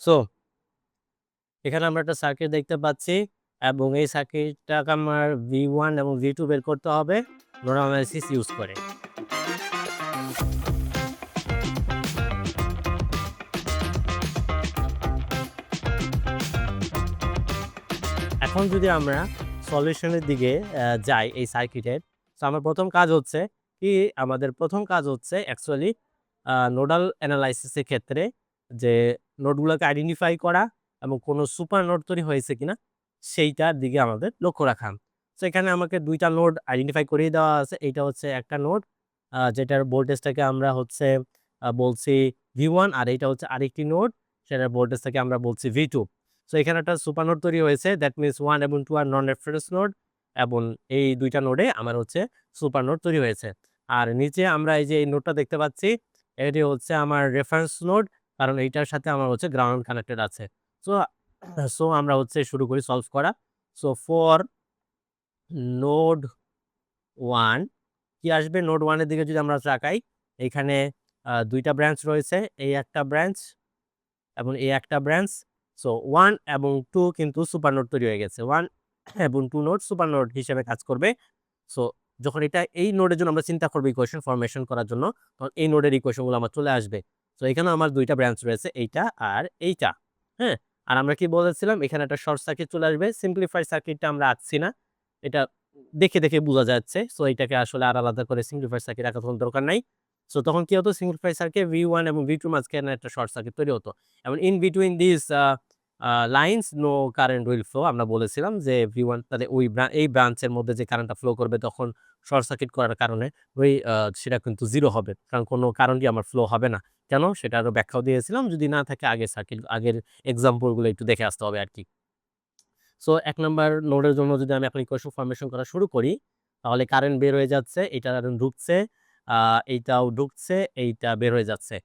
So এখানে আমরা একটা সার্কিট দেখতে পাচ্ছি এবং এই সার্কিটটাকে আমার V1 এবং V2 বের করতে হবে নোডাল অ্যানালাইসিস ইউজ করে। এখন যদি আমরা সলিউশনের দিকে যাই এই সার্কিটের, সো আমার প্রথম কাজ হচ্ছে কি, আমাদের প্রথম কাজ হচ্ছে অ্যাকচুয়ালি নোডাল অ্যানালাইসিস এর ক্ষেত্রে যে নোডগুলোকে আইডেন্টিফাই করা এবং কোনো সুপার নোড তৈরি হয়েছে কিনা সেইটার দিকে আমাদের লক্ষ্য রাখা। সো এখানে আমাকে ২ টা নোড আইডেন্টিফাই করিয়ে দেওয়া আছে। এইটা হচ্ছে একটা নোড যেটার ভোল্টেজটাকে আমরা হচ্ছে বলছি V1, আর এইটা হচ্ছে আরেকটি নোড, সেটার ভোল্টেজটাকে আমরা বলছি V2। সো এখানে একটা সুপার নোড তৈরি হয়েছে। দ্যাট মিনস 1 এবং 2 আর নন রেফারেন্স নোড এবং এই ২ টা নোডে আমার হচ্ছে সুপার নোড তৈরি হয়েছে। আর নিচে আমরা এই যে এই নোডটা দেখতে পাচ্ছি, এটি হচ্ছে আমার রেফারেন্স নোড, কারণ এইটার সাথে আমার হচ্ছে গ্রাউন্ড কানেক্টেড আছে। সো সো আমরা হচ্ছে শুরু করি সলভ করা। সো ফর নোড 1 কি আসবে? নোড 1 এর দিকে যদি আমরা তাকাই, এখানে ২ টা ব্রাঞ্চ রয়েছে। এই একটা ব্রাঞ্চ এবং এই একটা ব্রাঞ্চ। সো 1 এবং 2 কিন্তু সুপার নোড তৈরি হয়ে গেছে। 1 এবং 2 নোড সুপার নোড হিসেবে কাজ করবে। সো যখন এটা এই নোডের জন্য আমরা চিন্তা করব ইকুয়েশন ফরমেশন করার জন্য, তখন এই নোডের ইকুয়েশন গুলো আমার চলে আসবে। সো এখানে আমার ২ টা ব্রাঞ্চ রয়েছে, এইটা আর এইটা। হ্যাঁ? আর আমরা কি বলেছিলাম এখানে একটা শর্ট সার্কিট চলে আসবে। সিম্পলিফাইড সার্কিটটা আমরা আঁকছি না। এটা দেখে বোঝা যাচ্ছে। সো এটাকে আসলে আর আলাদা করে সিম্পলিফাইড সার্কিট আঁকার কোনো দরকার নাই। সো তখন কি হতো? সিম্পলিফাইড সার্কিট V1 এবং V2 মাঝখানে একটা শর্ট সার্কিট তৈরি হতো। এবং in between this lines no current will flow. আমরা বলেছিলাম যে V1 তাহলে ওই এই ব্রাঞ্চের মধ্যে যে কারেন্টটা ফ্লো করবে তখন শর্ট সার্কিট করার কারণে ওই সেটা কিন্তু 0 হবে। কারণ কোনো কারেন্টই আমার ফ্লো হবে না। কেন? সেটারও ব্যাখ্যাও দিয়েছিলাম। যদি না থাকে আগের সার্কিট আগের এক্সাম্পল গুলো একটু দেখে আসতে হবে আরকি। সো ১ নাম্বার নোডের জন্য যদি আমি এখন ইকুয়েশন ফরমেশন করা শুরু করি, তাহলে কারেন্ট বের হয়ে যাচ্ছে, এইটা ঢুকছে, আ এইটাও ঢুকছে, এইটা বের হয়ে যাচ্ছে।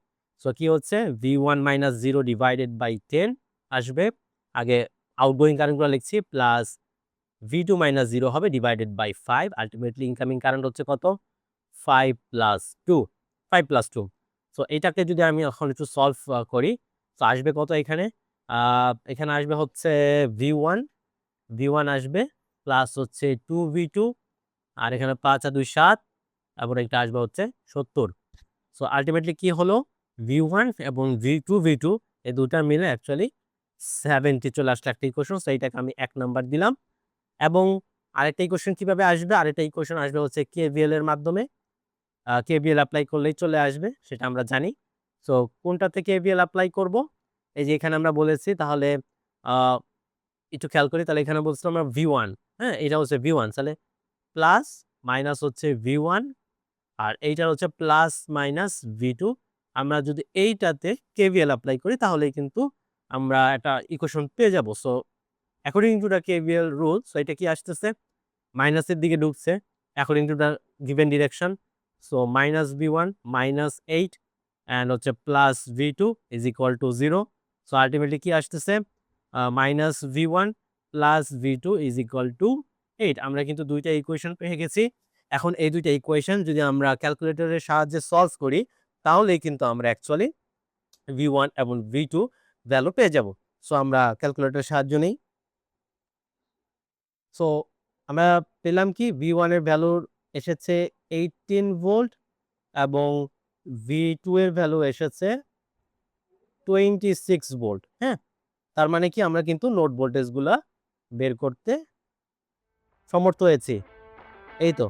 সো কি হচ্ছে? V1 - 0 ডিভাইডেড বাই 10 আসবে। আগে আউটগোয়িং কারেন্ট গুলা লিখছি, প্লাস V2 - 0 হবে divided by 5। Ultimately incoming current হচ্ছে কত? 5 + 2, 5 + 2। সো এটাকে যদি আমি এখন একটু সলভ করি, তো আসবে কত এখানে? আ এখানে আসবে হচ্ছে V1, V1 আসবে প্লাস হচ্ছে 2V2, আর এখানে ৫ আর ২ ৭, তারপরে এটা আসবে হচ্ছে ৭০। সো আল্টিমেটলি কি হলো? V1 এবং V2 এই ২ টা মিলে অ্যাকচুয়ালি 70 চলে আসলো একটা ইকুয়েশন। সো এইটাকে আমি ১ নাম্বার দিলাম। এবং আরেকটা ইকুয়েশন কিভাবে আসবে? আরেকটা ইকুয়েশন আসবে হচ্ছে KVL এর মাধ্যমে। KVL এপ্লাই করলেই চলে আসবে, সেটা আমরা জানি। সো কোনটাতে KVL এপ্লাই করব? এই যে এখানে আমরা বলেছি, তাহলে আ একটু খেয়াল করি, তাহলে এখানে বলছিলাম আমরা V1, হ্যাঁ? এটা হচ্ছে V1, তাহলে প্লাস মাইনাস হচ্ছে V1, আর এইটা হচ্ছে প্লাস মাইনাস V2। আমরা যদি এইটাতে KVL এপ্লাই করি তাহলেই কিন্তু আমরা একটা ইকুয়েশন পেয়ে যাব। So according to the KVL rule, so এটা কি আসতেছে? মাইনাসের দিকে ঢুকছে according to the given direction. So -V1 -8 and হচ্ছে plus V2 is equal to 0। So ultimately কি আসতেছে? -V1 plus V2 is equal two 8। আমরা কিন্তু ২ টা ইকুয়েশন পেয়ে গেছি। এখন এই ২ টা ইকুয়েশন যদি আমরা ক্যালকুলেটরের সাহায্যে সলভ করি, তাহলেই কিন্তু আমরা অ্যাকচুয়ালি V1 এবং V2 ভ্যালু পেয়ে যাব। সো আমরা ক্যালকুলেটরের সাহায্য নেই। সো আমরা পেলাম কি? V1 এর ভ্যালু এসেছে 18 ভোল্ট এবং V2 এর ভ্যালু এসেছে 26 ভোল্ট। হ্যাঁ? তার মানে কি আমরা কিন্তু নোড ভোল্টেজ গুলা বের করতে সমর্থ হয়েছি। এই তো।